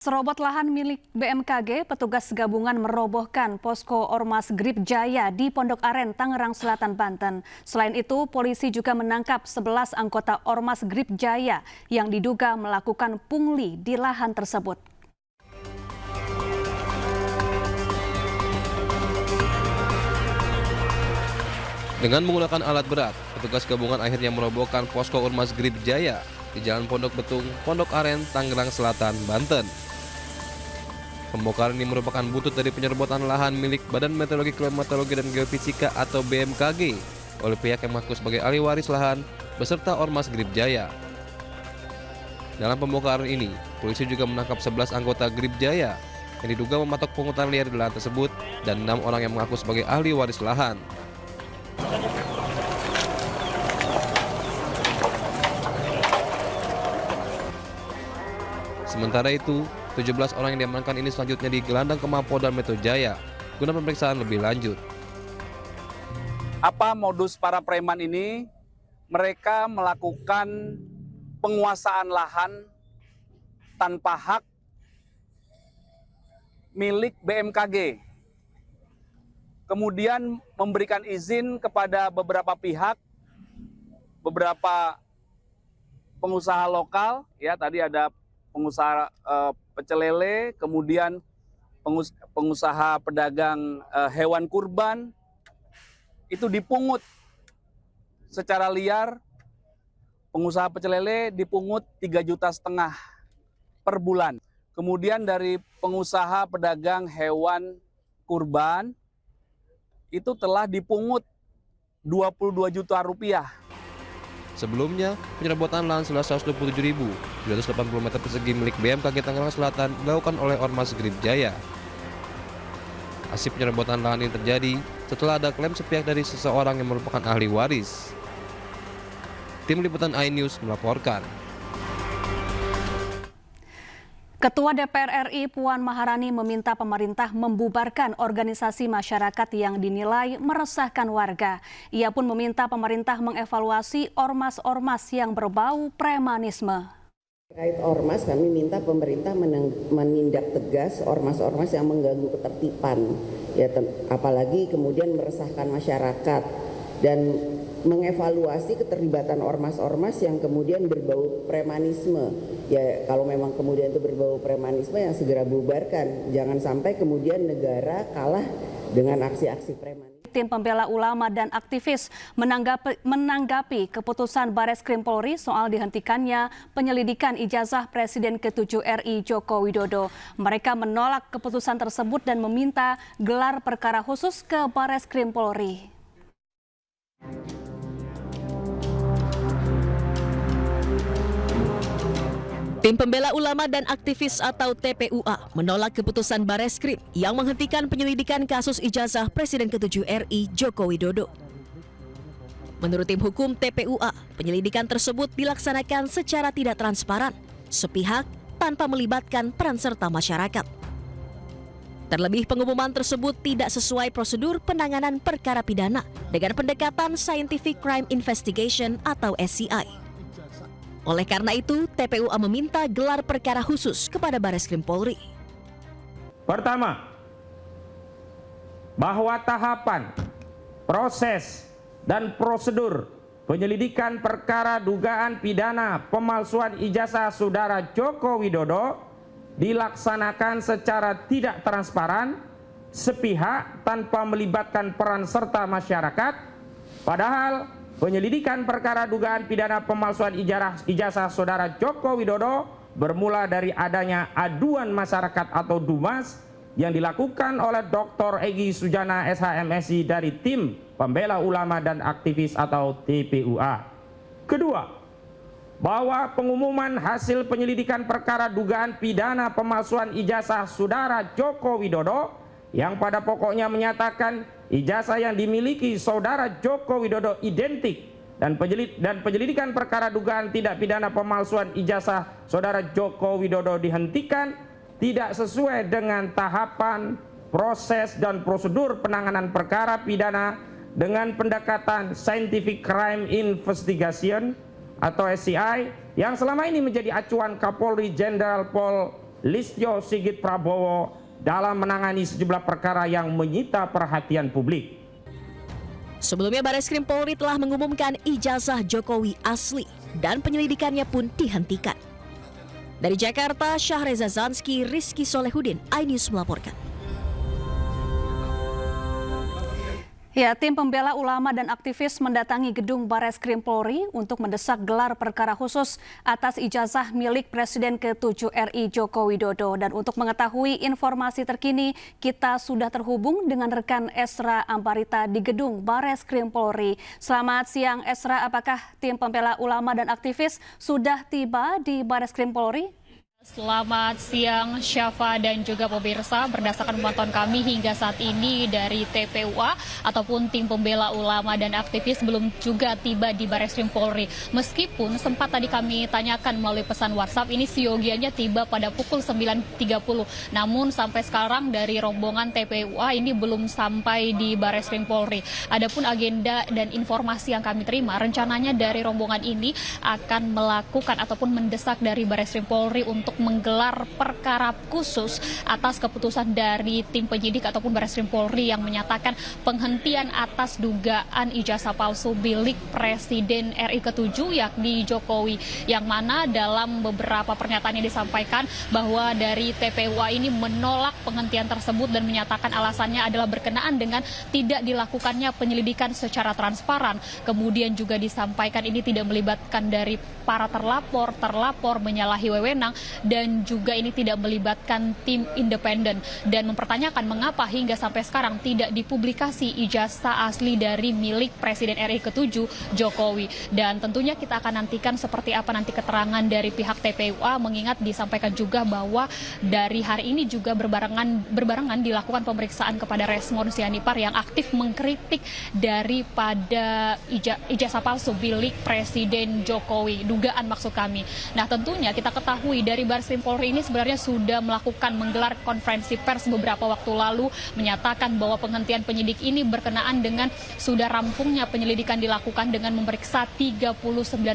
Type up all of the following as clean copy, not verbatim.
Serobot lahan milik BMKG, petugas gabungan merobohkan posko Ormas Grip Jaya di Pondok Aren, Tangerang Selatan, Banten. Selain itu, polisi juga menangkap 11 anggota Ormas Grip Jaya yang diduga melakukan pungli di lahan tersebut. Dengan menggunakan alat berat, petugas gabungan akhirnya merobohkan posko Ormas Grip Jaya di Jalan Pondok Betung, Pondok Aren, Tangerang Selatan, Banten. Pembongkaran ini merupakan buntut dari penyerbotan lahan milik Badan Meteorologi, Klimatologi, dan Geofisika atau BMKG oleh pihak yang mengaku sebagai ahli waris lahan beserta Ormas Grip Jaya. Dalam pembongkaran ini, polisi juga menangkap 11 anggota Grip Jaya yang diduga mematok pungutan liar di lahan tersebut dan 6 orang yang mengaku sebagai ahli waris lahan. Sementara itu, 17 orang yang diamankan ini selanjutnya digelandang ke Mapolda Metro Jaya guna pemeriksaan lebih lanjut. Apa modus para preman ini? Mereka melakukan penguasaan lahan tanpa hak milik BMKG. Kemudian memberikan izin kepada beberapa pihak, beberapa pengusaha lokal, ya tadi ada pengusaha pecel lele, kemudian pengusaha pedagang hewan kurban, itu dipungut secara liar. Pengusaha pecel lele dipungut 3,5 juta per bulan. Kemudian dari pengusaha pedagang hewan kurban itu telah dipungut 22 juta rupiah. Sebelumnya, penyerobotan lahan seluas 127.280 meter persegi milik BMKG Tangerang Selatan dilakukan oleh Ormas Grip Jaya. Aksi penyerobotan lahan ini terjadi setelah ada klaim sepihak dari seseorang yang merupakan ahli waris. Tim Liputan iNews melaporkan. Ketua DPR RI Puan Maharani meminta pemerintah membubarkan organisasi masyarakat yang dinilai meresahkan warga. Ia pun meminta pemerintah mengevaluasi ormas-ormas yang berbau premanisme. Terkait ormas, kami minta pemerintah menindak tegas ormas-ormas yang mengganggu ketertiban, ya, apalagi kemudian meresahkan masyarakat, dan mengevaluasi keterlibatan ormas-ormas yang kemudian berbau premanisme. Ya, kalau memang kemudian itu berbau premanisme, yang segera bubarkan. Jangan sampai kemudian negara kalah dengan aksi-aksi premanisme. Tim pembela ulama dan aktivis menanggapi keputusan Bareskrim Polri soal dihentikannya penyelidikan ijazah Presiden ke-7 RI Joko Widodo. Mereka menolak keputusan tersebut dan meminta gelar perkara khusus ke Bareskrim Polri. Tim Pembela Ulama dan Aktivis atau TPUA menolak keputusan Bareskrim yang menghentikan penyelidikan kasus ijazah Presiden ke-7 RI Joko Widodo. Menurut tim hukum TPUA, penyelidikan tersebut dilaksanakan secara tidak transparan, sepihak, tanpa melibatkan peran serta masyarakat. Terlebih, pengumuman tersebut tidak sesuai prosedur penanganan perkara pidana dengan pendekatan Scientific Crime Investigation atau SCI. Oleh karena itu, TPUA meminta gelar perkara khusus kepada Bareskrim Polri. Pertama, bahwa tahapan, proses, dan prosedur penyelidikan perkara dugaan pidana pemalsuan ijazah Saudara Joko Widodo dilaksanakan secara tidak transparan, sepihak, tanpa melibatkan peran serta masyarakat, padahal penyelidikan perkara dugaan pidana pemalsuan ijazah Saudara Joko Widodo bermula dari adanya aduan masyarakat atau DUMAS yang dilakukan oleh Dr. Egy Sujana SHMSI dari Tim Pembela Ulama dan Aktivis atau TPUA. Kedua, bahwa pengumuman hasil penyelidikan perkara dugaan pidana pemalsuan ijazah Saudara Joko Widodo yang pada pokoknya menyatakan ijazah yang dimiliki Saudara Joko Widodo identik dan penyelidikan perkara dugaan tindak pidana pemalsuan ijazah Saudara Joko Widodo dihentikan tidak sesuai dengan tahapan, proses, dan prosedur penanganan perkara pidana dengan pendekatan Scientific Crime Investigation atau SCI yang selama ini menjadi acuan Kapolri Jenderal Pol Listio Sigit Prabowo dalam menangani sejumlah perkara yang menyita perhatian publik. Sebelumnya Bareskrim Polri telah mengumumkan ijazah Jokowi asli dan penyelidikannya pun dihentikan. Dari Jakarta, Syahreza Zanski, Rizky Solehudin, iNews melaporkan. Ya, tim pembela ulama dan aktivis mendatangi gedung Bareskrim Polri untuk mendesak gelar perkara khusus atas ijazah milik Presiden ke-7 RI Joko Widodo. Dan untuk mengetahui informasi terkini, kita sudah terhubung dengan rekan Esra Ambarita di gedung Bareskrim Polri. Selamat siang Esra, apakah tim pembela ulama dan aktivis sudah tiba di Bareskrim Polri? Selamat siang Syafa dan juga pemirsa, berdasarkan pemantauan kami hingga saat ini dari TPUA ataupun tim pembela ulama dan aktivis belum juga tiba di Bareskrim Polri. Meskipun sempat tadi kami tanyakan melalui pesan WhatsApp, ini siogianya tiba pada pukul 9.30. Namun sampai sekarang dari rombongan TPUA ini belum sampai di Bareskrim Polri. Adapun agenda dan informasi yang kami terima, rencananya dari rombongan ini akan melakukan ataupun mendesak dari Bareskrim Polri untuk menggelar perkara khusus atas keputusan dari tim penyidik ataupun Bareskrim Polri yang menyatakan penghentian atas dugaan ijazah palsu milik Presiden RI ke-7 yakni Jokowi, yang mana dalam beberapa pernyataan yang disampaikan bahwa dari TPUA ini menolak penghentian tersebut dan menyatakan alasannya adalah berkenaan dengan tidak dilakukannya penyelidikan secara transparan. Kemudian juga disampaikan ini tidak melibatkan dari para terlapor menyalahi wewenang, dan juga ini tidak melibatkan tim independen, dan mempertanyakan mengapa hingga sampai sekarang tidak dipublikasi ijazah asli dari milik Presiden RI ke-7 Jokowi. Dan tentunya kita akan nantikan seperti apa nanti keterangan dari pihak TPUA, mengingat disampaikan juga bahwa dari hari ini juga berbarengan dilakukan pemeriksaan kepada Resmond Sianipar yang aktif mengkritik daripada ijazah palsu milik Presiden Jokowi, dugaan maksud kami. Nah, tentunya kita ketahui dari Bareskrim Polri ini sebenarnya sudah menggelar konferensi pers beberapa waktu lalu, menyatakan bahwa penghentian penyidik ini berkenaan dengan sudah rampungnya penyelidikan dilakukan dengan memeriksa 39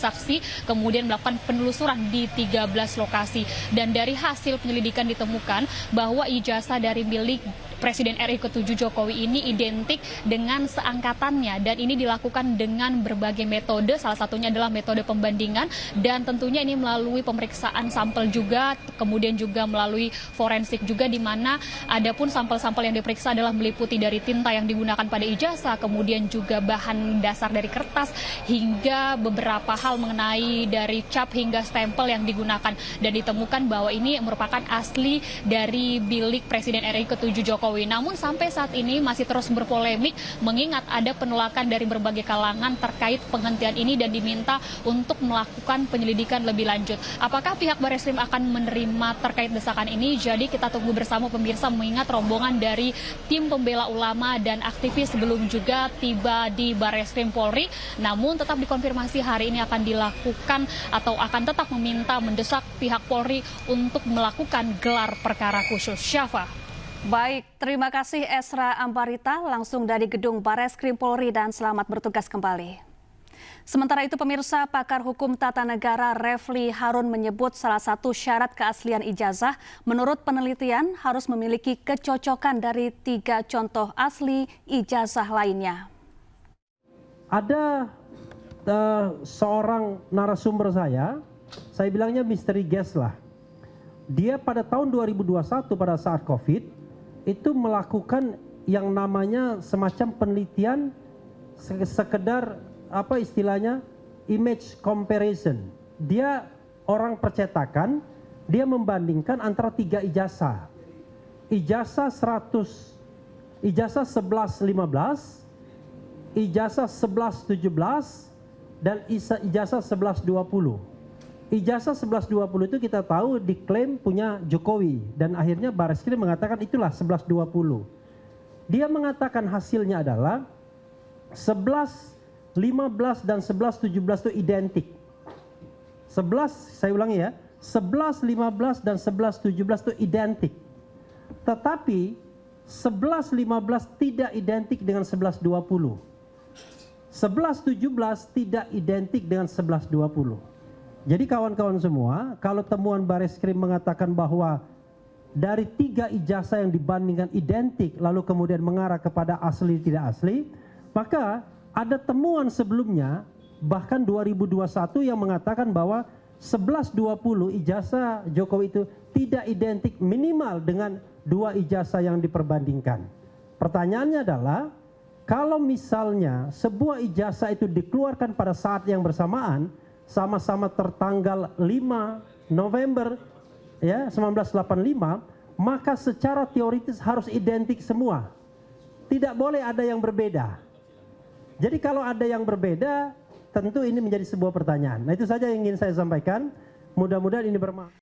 saksi, kemudian melakukan penelusuran di 13 lokasi. Dan dari hasil penyelidikan ditemukan bahwa ijazah dari milik Presiden RI ke-7 Jokowi ini identik dengan seangkatannya, dan ini dilakukan dengan berbagai metode, salah satunya adalah metode pembandingan, dan tentunya ini melalui pemeriksaan sampel juga, kemudian juga melalui forensik juga, di mana ada pun sampel-sampel yang diperiksa adalah meliputi dari tinta yang digunakan pada ijazah, kemudian juga bahan dasar dari kertas, hingga beberapa hal mengenai dari cap hingga stempel yang digunakan, dan ditemukan bahwa ini merupakan asli dari milik Presiden RI ke-7 Jokowi. Namun sampai saat ini masih terus berpolemik, mengingat ada penolakan dari berbagai kalangan terkait penghentian ini dan diminta untuk melakukan penyelidikan lebih lanjut. Apakah pihak Bareskrim akan menerima terkait desakan ini? Jadi kita tunggu bersama pemirsa, mengingat rombongan dari tim pembela ulama dan aktivis belum juga tiba di Bareskrim Polri. Namun tetap dikonfirmasi hari ini akan dilakukan atau akan tetap meminta mendesak pihak Polri untuk melakukan gelar perkara khusus. Syafa. Baik, terima kasih Esra Ambarita langsung dari gedung Bareskrim Polri, dan selamat bertugas kembali. Sementara itu pemirsa, pakar hukum tata negara Refli Harun menyebut salah satu syarat keaslian ijazah menurut penelitian harus memiliki kecocokan dari 3 contoh asli ijazah lainnya. Ada seorang narasumber saya bilangnya misteri guest lah. Dia pada tahun 2021 pada saat COVID itu melakukan yang namanya semacam penelitian sekedar apa istilahnya image comparison. Dia orang percetakan, dia membandingkan antara 3 ijazah. Ijazah 1115, ijazah 1117 dan ijazah 1120. Ijazah 1120 itu kita tahu diklaim punya Jokowi, dan akhirnya Bareskrim mengatakan itulah 1120. Dia mengatakan hasilnya adalah 1115 dan 1117 itu identik. 11, saya ulangi ya, 1115 dan 1117 itu identik. Tetapi 1115 tidak identik dengan 1120. 1117 tidak identik dengan 1120. Jadi kawan-kawan semua, kalau temuan Bareskrim mengatakan bahwa dari 3 ijazah yang dibandingkan identik lalu kemudian mengarah kepada asli tidak asli, maka ada temuan sebelumnya bahkan 2021 yang mengatakan bahwa 1120 ijazah Jokowi itu tidak identik minimal dengan 2 ijazah yang diperbandingkan. Pertanyaannya adalah, kalau misalnya sebuah ijazah itu dikeluarkan pada saat yang bersamaan, sama-sama tertanggal 5 November ya 1985, maka secara teoritis harus identik semua. Tidak boleh ada yang berbeda. Jadi kalau ada yang berbeda, tentu ini menjadi sebuah pertanyaan. Nah, itu saja yang ingin saya sampaikan. Mudah-mudahan ini bermanfaat.